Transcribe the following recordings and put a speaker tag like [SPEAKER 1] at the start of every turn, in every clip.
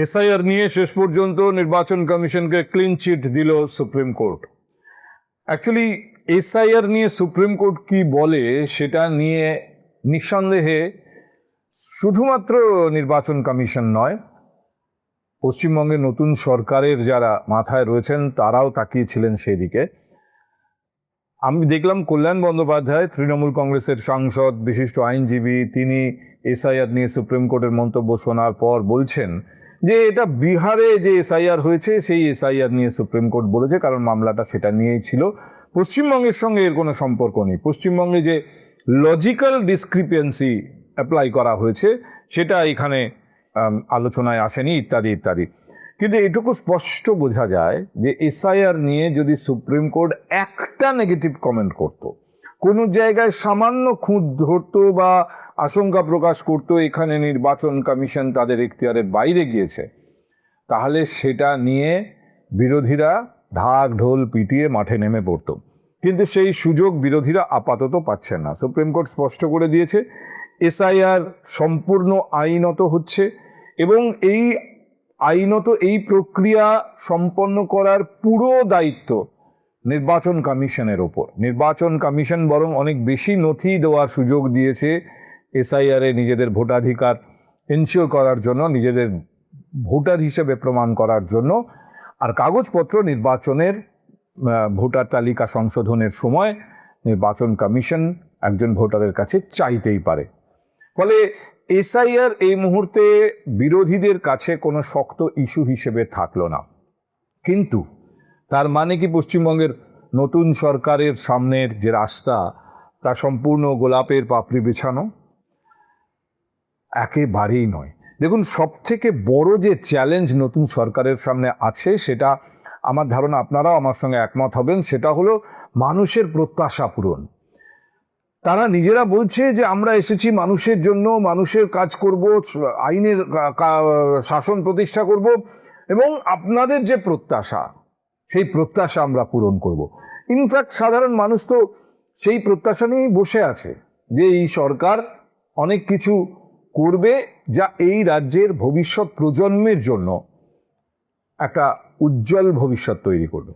[SPEAKER 1] SIR নিয়ে শেষ পর্যন্ত নির্বাচন কমিশনকে ক্লিন চিট দিল সুপ্রিম কোর্ট। অ্যাকচুয়ালি এসআইআর নিয়ে সুপ্রিম কোর্ট কি বলে সেটা নিয়ে নিঃসন্দেহে শুধুমাত্র নির্বাচন কমিশন নয়, পশ্চিমবঙ্গের নতুন সরকারের যারা মাথায় রয়েছেন তারাও তাকিয়েছিলেন সেদিকে। আমি দেখলাম কল্যাণ বন্দ্যোপাধ্যায়, তৃণমূল কংগ্রেসের সাংসদ, বিশিষ্ট আইনজীবী, তিনি এসআইআর নিয়ে সুপ্রিম কোর্টের মন্তব্য শোনার পর বলছেন যে এটা বিহারে যে এসআইআর হয়েছে সেই এসআইআর নিয়ে সুপ্রিম কোর্ট বলেছে, কারণ মামলাটা সেটা নিয়েই ছিল, পশ্চিমবঙ্গের সঙ্গে এর কোনো সম্পর্ক নেই। পশ্চিমবঙ্গে যে লজিক্যাল ডিসক্রিপেন্সি অ্যাপ্লাই করা হয়েছে সেটা এখানে আলোচনায় আসেনি, ইত্যাদি ইত্যাদি। কিন্তু এটুকু স্পষ্ট বোঝা যায় যে এসআইআর নিয়ে যদি সুপ্রিম কোর্ট একটা নেগেটিভ কমেন্ট করত, কোনো জায়গায় সামান্য খুঁত ধরতো বা আশঙ্কা প্রকাশ করতো এখানে নির্বাচন কমিশন তাদের এখতিয়ারের বাইরে গিয়েছে, তাহলে সেটা নিয়ে বিরোধীরা ঢাক ঢোল পিটিয়ে মাঠে নেমে পড়তো। কিন্তু সেই সুযোগ বিরোধীরা আপাতত পাচ্ছে না। সুপ্রিম কোর্ট স্পষ্ট করে দিয়েছে এসআইআর সম্পূর্ণ আইনত হচ্ছে এবং এই আইনত এই প্রক্রিয়া সম্পন্ন করার পুরো দায়িত্ব নির্বাচন কমিশনের ওপর। নির্বাচন কমিশন বরং অনেক বেশি নথি দেওয়ার সুযোগ দিয়েছে এসআইআরে নিজেদের ভোটাধিকার এনশিওর করার জন্য, নিজেদের ভোটার হিসেবে প্রমাণ করার জন্য। আর কাগজপত্র নির্বাচনের ভোটার তালিকা সংশোধনের সময় নির্বাচন কমিশন একজন ভোটারের কাছে চাইতেই পারে। ফলে এসআইআর এই মুহূর্তে বিরোধীদের কাছে কোনো শক্ত ইস্যু হিসেবে থাকলো না। কিন্তু তার মানে কি পশ্চিমবঙ্গের নতুন সরকারের সামনের যে রাস্তা তা সম্পূর্ণ গোলাপের পাপড়ি বিছানো? একেবারেই নয়। দেখুন, সব থেকে বড় যে চ্যালেঞ্জ নতুন সরকারের সামনে আছে, সেটা আমার ধারণা আপনারাও আমার সঙ্গে একমত হবেন, সেটা হলো মানুষের প্রত্যাশা পূরণ। তারা নিজেরা বলছে যে আমরা এসেছি মানুষের জন্য, মানুষের কাজ করব, আইনের শাসন প্রতিষ্ঠা করব এবং আপনাদের যে প্রত্যাশা সেই প্রত্যাশা আমরা পূরণ করব। ইনফ্যাক্ট সাধারণ মানুষ তো সেই প্রত্যাশা নিয়েই বসে আছে যে এই সরকার অনেক কিছু করবে যা এই রাজ্যের ভবিষ্যৎ প্রজন্মের জন্য একটা উজ্জ্বল ভবিষ্যৎ তৈরি করবে।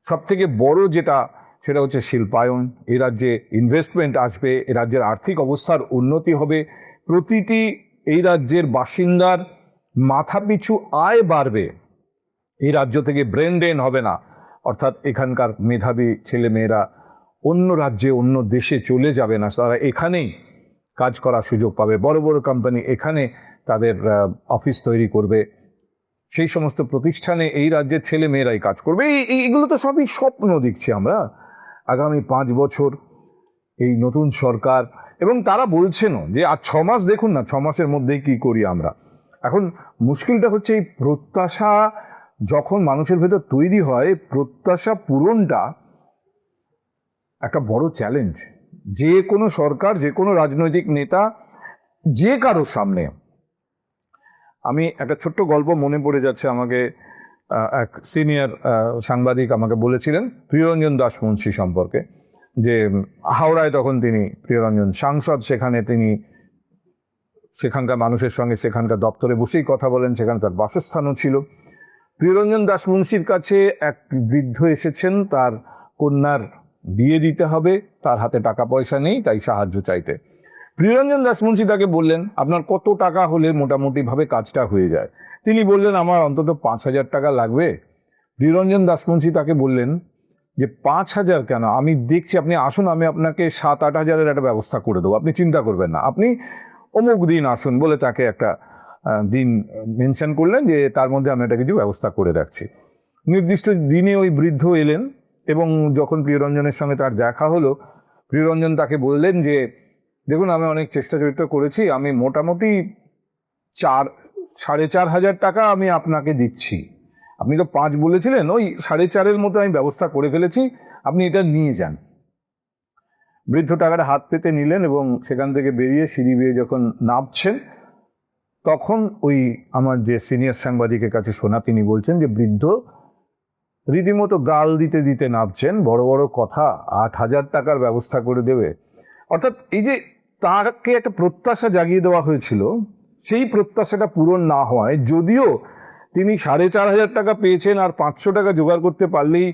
[SPEAKER 1] সব থেকে বড় যেটা, সেটা হচ্ছে শিল্পায়ন। এই রাজ্যে ইনভেস্টমেন্ট আসবে, এ রাজ্যের আর্থিক অবস্থার উন্নতি হবে, প্রতিটি এই রাজ্যের বাসিন্দার মাথাপিছু আয় বাড়বে, এই রাজ্য থেকে ব্রেন ড্রেন হবে না, অর্থাৎ এখানকার মেধাবী ছেলেমেয়েরা অন্য রাজ্যে অন্য দেশে চলে যাবে না, তারা এখানেই কাজ করার সুযোগ পাবে। বড় বড় কোম্পানি এখানে তাদের অফিস তৈরি করবে, সেই সমস্ত প্রতিষ্ঠানে এই রাজ্যের ছেলে মেয়েরাই কাজ করবে। এইগুলো তো সবই স্বপ্ন দেখছি আমরা আগামী 5 বছর এই নতুন সরকার। এবং তারা বলছেনও যে আর 6 মাস দেখুন না, 6 মাসের মধ্যেই কি করি আমরা। এখন মুশকিলটা হচ্ছে এই প্রত্যাশা যখন মানুষের ভেতর তৈরি হয়, প্রত্যাশা পূরণটা একটা বড় চ্যালেঞ্জ যে কোনো সরকার, যে কোনো রাজনৈতিক নেতা, যে কারোর সামনে। আমি একটা ছোট্ট গল্প মনে পড়ে যাচ্ছে আমাকে, এক সিনিয়র সাংবাদিক আমাকে বলেছিলেন প্রিয়রঞ্জন দাস মুন্সি সম্পর্কে, যে হাওড়ায় তখন তিনি প্রিয়রঞ্জন সাংসদ, সেখানে তিনি সেখানকার মানুষের সঙ্গে সেখানকার দপ্তরে বসেই কথা বলেন, সেখানে তার বাসস্থানও ছিল। প্রিয়রঞ্জন দাস মুন্সির কাছে এক বৃদ্ধ এসেছেন, তার কন্যার বিয়ে দিতে হবে, তার হাতে টাকা পয়সা নেই, তাই সাহায্য চাইতে। প্রিয়রঞ্জন দাস মুন্সি তাকে বললেন আপনার কত টাকা হলে মোটামুটিভাবে কাজটা হয়ে যায়? তিনি বললেন আমার অন্তত 5,000 টাকা লাগবে। প্রিয়রঞ্জন দাস মুন্সি তাকে বললেন যে 5,000 কেন, আমি দেখছি, আপনি আসুন, আমি আপনাকে 7-8 হাজারের একটা ব্যবস্থা করে দেবো, আপনি চিন্তা করবেন না, আপনি অমুক দিন আসুন, বলে তাকে একটা দিন মেনশন করলেন যে তার মধ্যে আমি একটা কিছু ব্যবস্থা করে রাখছি। নির্দিষ্ট দিনে ওই বৃদ্ধ এলেন এবং যখন প্রিয়রঞ্জনের সঙ্গে তার দেখা হলো, প্রিয়রঞ্জন তাকে বললেন যে দেখুন, আমি অনেক চেষ্টা চরিত্র করেছি, আমি মোটামুটি 4,500 টাকা আমি আপনাকে দিচ্ছি, আপনি তো 5 বলেছিলেন, ওই 4.5-এর মতো আমি ব্যবস্থা করে ফেলেছি, আপনি এটা নিয়ে যান। বৃদ্ধ টাকাটা হাত পেতে নিলেন এবং সেখান থেকে বেরিয়ে সিঁড়ি বেয়ে যখন নামছেন, তখন ওই আমার যে সিনিয়র সাংবাদিকের কাছে শোনা, তিনি বলছেন যে বৃদ্ধ রীতিমতো গাল দিতে দিতে নামছেন, বড় বড় কথা, 8,000 টাকার ব্যবস্থা করে দেবে। অর্থাৎ এই যে তাকে একটা প্রত্যাশা জাগিয়ে দেওয়া হয়েছিল, সেই প্রত্যাশাটা পূরণ না হয়, যদিও তিনি 4,500 টাকা পেয়েছেন আর 500 টাকা জোগাড় করতে পারলেই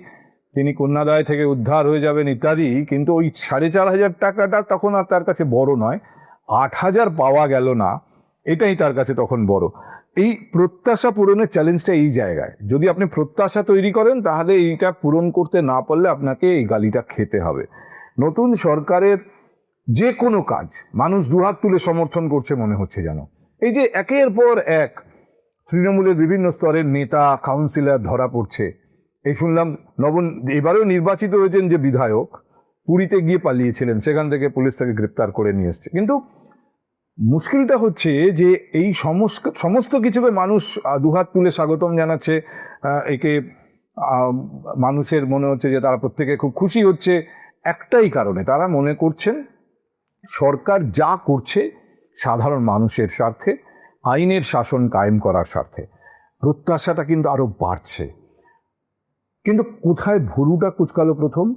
[SPEAKER 1] তিনি কন্যাদায় থেকে উদ্ধার হয়ে যাবেন ইত্যাদি, কিন্তু ওই 4,500 টাকাটা তখন আর তার কাছে বড় নয়, 8,000 পাওয়া গেল না এটাই তার কাছে তখন বড়। এই প্রত্যাশা পূরণের চ্যালেঞ্জটা এই জায়গায়, যদি আপনি প্রত্যাশা তৈরি করেন তাহলে এইটা পূরণ করতে না পারলে আপনাকে এই গালিটা খেতে হবে। নতুন সরকারের যে কোনো কাজ মানুষ দুহাত তুলে সমর্থন করছে মনে হচ্ছে যেন। এই যে একের পর এক তৃণমূলের বিভিন্ন স্তরের নেতা কাউন্সিলর ধরা পড়ছে, এই শুনলাম এবারেও নির্বাচিত হয়েছেন যে বিধায়ক, পুরীতে গিয়ে পালিয়েছিলেন, সেখান থেকে পুলিশ তাকে গ্রেপ্তার করে নিয়ে এসছে। কিন্তু মুশকিলটা হচ্ছে যে এই সমস্ত কিছুকে মানুষ দুহাত তুলে স্বাগতম জানাচ্ছে, একে মানুষের মনে হচ্ছে যে তারা প্রত্যেকে খুব খুশি হচ্ছে একটাই কারণে, তারা মনে করছেন সরকার যা করছে সাধারণ মানুষের স্বার্থে, আইনের শাসন কায়েম করার স্বার্থে। প্রত্যাশাটা কিন্তু আরো বাড়ছে। কিন্তু কোথায় ভুরুটা কুচকালো প্রথম?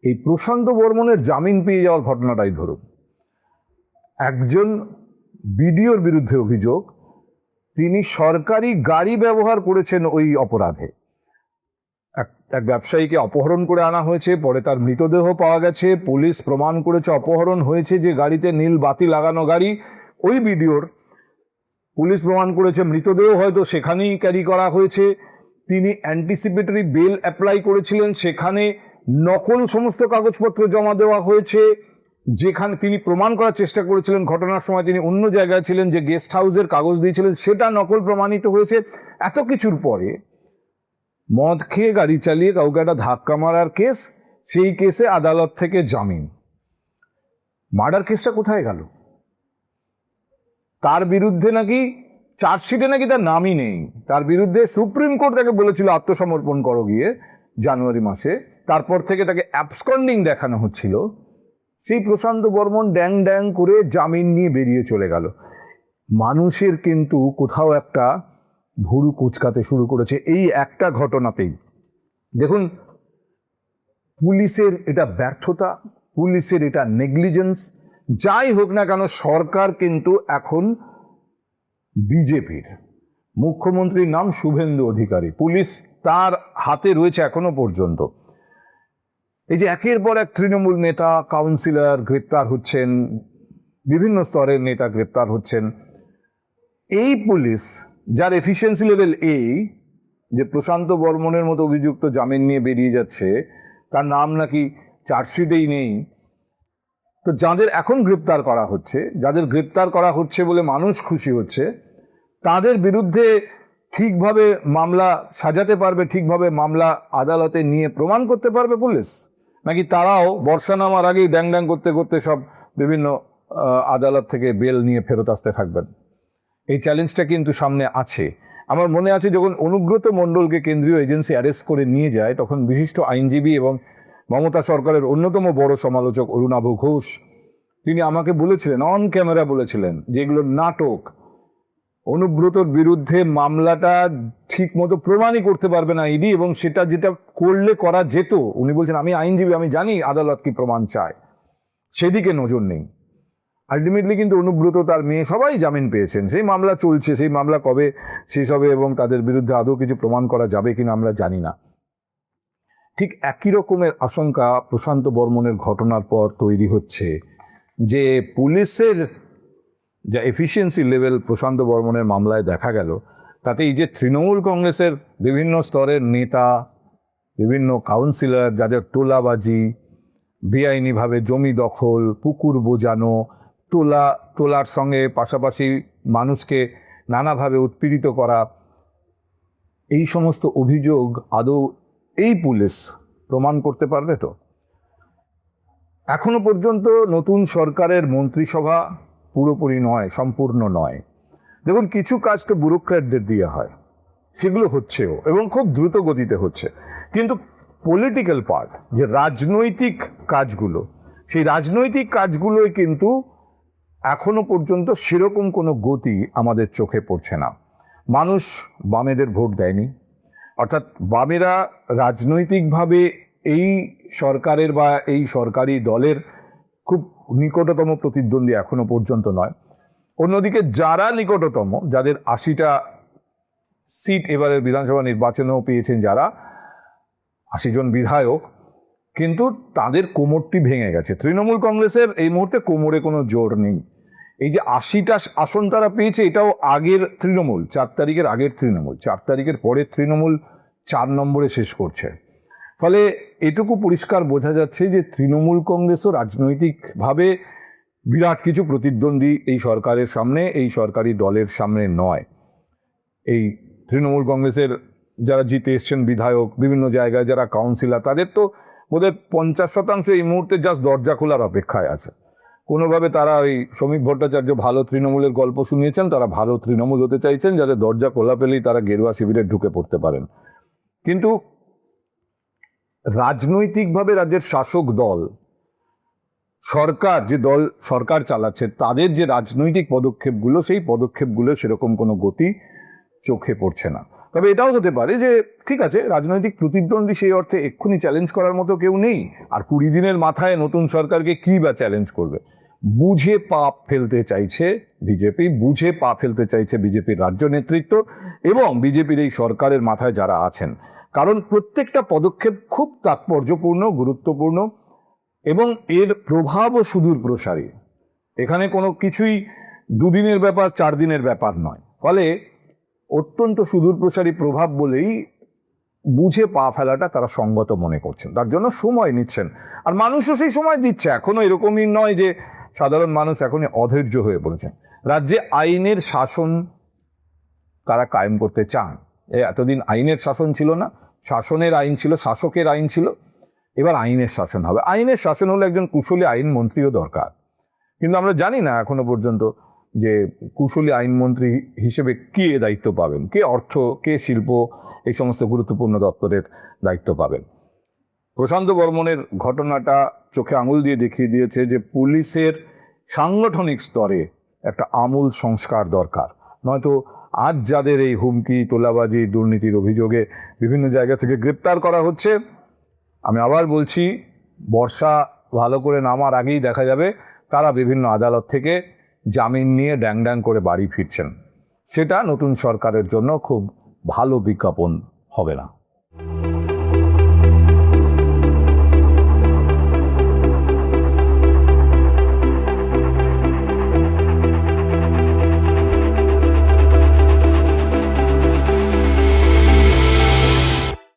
[SPEAKER 1] এই প্রশান্ত বর্মনের জামিন পেয়ে যাওয়ার ঘটনাটাই ধরুন। একজন বিডিওর বিরুদ্ধে অভিযোগ, তিনি সরকারি গাড়ি ব্যবহার করেছেন ওই অপরাধে। এক ব্যবসায়ীকে অপহরণ করে আনা হয়েছে, পরে তার মৃতদেহ পাওয়া গেছে, পুলিশ প্রমাণ করেছে অপহরণ হয়েছে, যে গাড়িতে নীল বাতি লাগানো গাড়ি ওই বিডিওর, পুলিশ প্রমাণ করেছে মৃতদেহ হয়তো সেখানেই ক্যারি করা হয়েছে। তিনি অ্যান্টিসিপেটরি বেল অ্যাপ্লাই করেছিলেন, সেখানে নকল সমস্ত কাগজপত্র জমা দেওয়া হয়েছে, যেখানে তিনি প্রমাণ করার চেষ্টা করেছিলেন ঘটনার সময় তিনি অন্য জায়গায় ছিলেন, যে গেস্ট হাউসের কাগজ দিয়েছিলেন সেটা নকল প্রমাণিত হয়েছে। এত কিছুর পরে মদ খেয়ে গাড়ি চালিয়ে কাউকে একটা ধাক্কা মারার কেস, সেই কেসে আদালত থেকে জামিন। মার্ডার কেসটা কোথায় গেল? তার বিরুদ্ধে নাকি চার্জশিটে নাকি তার নামই নেই, তার বিরুদ্ধে সুপ্রিম কোর্ট তাকে বলেছিল আত্মসমর্পণ করো গিয়ে জানুয়ারি মাসে, তারপর থেকে তাকে অ্যাবসকন্ডিং দেখানো হচ্ছিল। সেই প্রশান্ত বর্মন ড্যাং ড্যাং করে জামিন নিয়ে বেরিয়ে চলে গেল। মানুষের কিন্তু কোথাও একটা ভুরু কুচকাতে শুরু করেছে এই একটা ঘটনাতেই। দেখুন, পুলিশের এটা ব্যর্থতা, পুলিশের এটা নেগলিজেন্স, যাই হোক না কেন সরকার কিন্তু এখন বিজেপির, মুখ্যমন্ত্রীর নাম শুভেন্দু অধিকারী, পুলিশ তার হাতে রয়েছে এখনো পর্যন্ত। এই যে একের পর এক তৃণমূল নেতা কাউন্সিলর গ্রেপ্তার হচ্ছেন, বিভিন্ন স্তরের নেতা গ্রেপ্তার হচ্ছেন, এই পুলিশ যার এফিসিয়েন্সি লেভেল এই, যে প্রশান্ত বর্মনের মতো অভিযুক্ত জামিন নিয়ে বেরিয়ে যাচ্ছে, তার নাম নাকি চার্জশিটেই নেই, তো যাদের এখন গ্রেপ্তার করা হচ্ছে, যাদের গ্রেপ্তার করা হচ্ছে বলে মানুষ খুশি হচ্ছে, তাদের বিরুদ্ধে ঠিকভাবে মামলা সাজাতে পারবে, ঠিকভাবে মামলা আদালতে নিয়ে প্রমাণ করতে পারবে পুলিশ, নাকি তারাও বর্ষা নামার আগেই ড্যাং ড্যাং করতে করতে সব বিভিন্ন আদালত থেকে বেল নিয়ে ফেরত আসতে থাকবেন? এই চ্যালেঞ্জটা কিন্তু সামনে আছে। আমার মনে আছে যখন অনুব্রত মণ্ডলকে কেন্দ্রীয় এজেন্সি অ্যারেস্ট করে নিয়ে যায়, তখন বিশিষ্ট আইনজীবী এবং মমতা সরকারের অন্যতম বড় সমালোচক অরুণাভ ঘোষ, তিনি আমাকে বলেছিলেন, অন ক্যামেরা বলেছিলেন, যে এগুলো নাটক, অনুব্রতর বিরুদ্ধে মামলাটা ঠিক মতো প্রমাণই করতে পারবে না ইডি, এবং সেটা যেটা করলে করা যেত, উনি বলছেন আমি আইনজীবী, আমি জানি আদালত কি প্রমাণ চায়, সেদিকে নজর নেই। আলটিমেটলি কিন্তু অনুব্রত, তার মেয়ে, সবাই জামিন পেয়েছেন। সেই মামলা চলছে, সেই মামলা কবে শেষ হবে এবং তাদের বিরুদ্ধে আদৌ কিছু প্রমাণ করা যাবে কিনা আমরা জানি না। ঠিক একই রকমের আশঙ্কা প্রশান্ত বর্মনের ঘটনার পর তৈরি হচ্ছে, যে পুলিশের যা এফিসিয়েন্সি লেভেল প্রশান্ত বর্মনের মামলায় দেখা গেল, তাতে এই যে তৃণমূল কংগ্রেসের বিভিন্ন স্তরের নেতা, বিভিন্ন কাউন্সিলর, যাদের তোলাবাজি, বেআইনিভাবে জমি দখল, পুকুর বোজানো, তোলার সঙ্গে পাশাপাশি মানুষকে নানাভাবে উৎপীড়িত করা, এই সমস্ত অভিযোগ আদৌ এই পুলিশ প্রমাণ করতে পারবে? তো এখনো পর্যন্ত নতুন সরকারের মন্ত্রিসভা পুরোপুরি নয়, সম্পূর্ণ নয়। দেখুন, কিছু কাজ তো ব্যুরোক্র্যাটদের দিয়ে হয়, সেগুলো হচ্ছেও এবং খুব দ্রুত গতিতে হচ্ছে, কিন্তু পলিটিক্যাল পার্ট, যে রাজনৈতিক কাজগুলো, সেই রাজনৈতিক কাজগুলোই কিন্তু এখনো পর্যন্ত সেরকম কোনো গতি আমাদের চোখে পড়ছে না। মানুষ বামেদের ভোট দেয়নি, অর্থাৎ বামেরা রাজনৈতিকভাবে এই সরকারের বা এই সরকারি দলের খুব নিকটতম প্রতিদ্বন্দ্বী এখনো পর্যন্ত নয়। অন্যদিকে যারা নিকটতম, যাদের 80টা সিট এবারের বিধানসভা নির্বাচনেও পেয়েছেন, যারা 80 জন বিধায়ক, কিন্তু তাদের কোমরটি ভেঙে গেছে। তৃণমূল কংগ্রেসের এই মুহূর্তে কোমরে কোনো জোর নেই। এই যে 80টা আসন তারা পেয়েছে, এটাও আগের তৃণমূল, 4 তারিখের আগের তৃণমূল, 4 তারিখের পরের তৃণমূল 4 নম্বরে শেষ করছে। ফলে এটুকু পরিষ্কার বোঝা যাচ্ছে যে তৃণমূল কংগ্রেসও রাজনৈতিকভাবে বিরাট কিছু প্রতিদ্বন্দ্বী এই সরকারের সামনে, এই সরকারি দলের সামনে নয়। এই তৃণমূল কংগ্রেসের যারা জিতে এসছেন বিধায়ক, বিভিন্ন জায়গায় যারা কাউন্সিলর, তাদের তো বোধহয় 50% এই মুহূর্তে জাস্ট দরজা খোলার অপেক্ষায় আছে। কোনোভাবে তারা ওই শ্রমিক ভট্টাচার্য ভালো তৃণমূলের গল্প শুনিয়েছেন, তারা ভালো তৃণমূল হতে চাইছেন, যাতে দরজা খোলা পেলেই তারা গেরুয়া শিবিরে ঢুকে পড়তে পারেন। কিন্তু রাজনৈতিকভাবে রাজ্যের শাসক দল, সরকার, যে দল সরকার চালাচ্ছে, তাদের যে রাজনৈতিক পদক্ষেপগুলো, সেই পদক্ষেপগুলো সেরকম কোনো গতি চোখে পড়ছে না। তবে এটাও হতে পারে যে ঠিক আছে, রাজনৈতিক প্রতিদ্বন্দ্বী সেই অর্থে এক্ষুনি চ্যালেঞ্জ করার মতো কেউ নেই, আর 20 দিনের মাথায় নতুন সরকারকে কী বা চ্যালেঞ্জ করবে। বুঝে পা ফেলতে চাইছে বিজেপি, বুঝে পা ফেলতে চাইছে বিজেপির রাজ্য নেতৃত্ব এবং বিজেপির এই সরকারের মাথায় যারা আছেন। কারণ প্রত্যেকটা পদক্ষেপ খুব তাৎপর্যপূর্ণ, গুরুত্বপূর্ণ এবং এর প্রভাবও সুদূর প্রসারী। এখানে কোনো কিছুই 2 দিনের ব্যাপার, 4 দিনের ব্যাপার নয়। ফলে অত্যন্ত সুদূর প্রসারী প্রভাব বলেই বুঝে পা ফেলাটা তারা সঙ্গত মনে করছেন, তার জন্য সময় নিচ্ছেন। আর মানুষও সেই সময় দিচ্ছে। এখনো এরকমই নয় যে সাধারণ মানুষ এখনই অধৈর্য হয়ে পড়েছেন। রাজ্যে আইনের শাসন তারা কায়েম করতে চান। এতদিন আইনের শাসন ছিল না, শাসনের আইন ছিল, শাসকের আইন ছিল, এবার আইনের শাসন হবে। আইনের শাসন হলে একজন কুশলী আইনমন্ত্রীও দরকার, কিন্তু আমরা জানি না এখনো পর্যন্ত যে কুশলী আইনমন্ত্রী হিসেবে কে দায়িত্ব পাবেন, কে অর্থ, কে শিল্প, এই সমস্ত গুরুত্বপূর্ণ দপ্তরের দায়িত্ব পাবেন। প্রশান্ত বর্মনের ঘটনাটা চোখে আঙুল দিয়ে দেখিয়ে দিয়েছে যে পুলিশের সাংগঠনিক স্তরে একটা আমূল সংস্কার দরকার। নয়তো আজ যাদের এই হুমকি, তোলাবাজি, দুর্নীতির অভিযোগে বিভিন্ন জায়গা থেকে গ্রেপ্তার করা হচ্ছে, আমি আবার বলছি, বর্ষা ভালো করে নামার আগেই দেখা যাবে তারা বিভিন্ন আদালত থেকে জামিন নিয়ে ড্যাং ড্যাং করে বাড়ি ফিরছেন। সেটা নতুন সরকারের জন্য খুব ভালো বিজ্ঞাপন হবে না।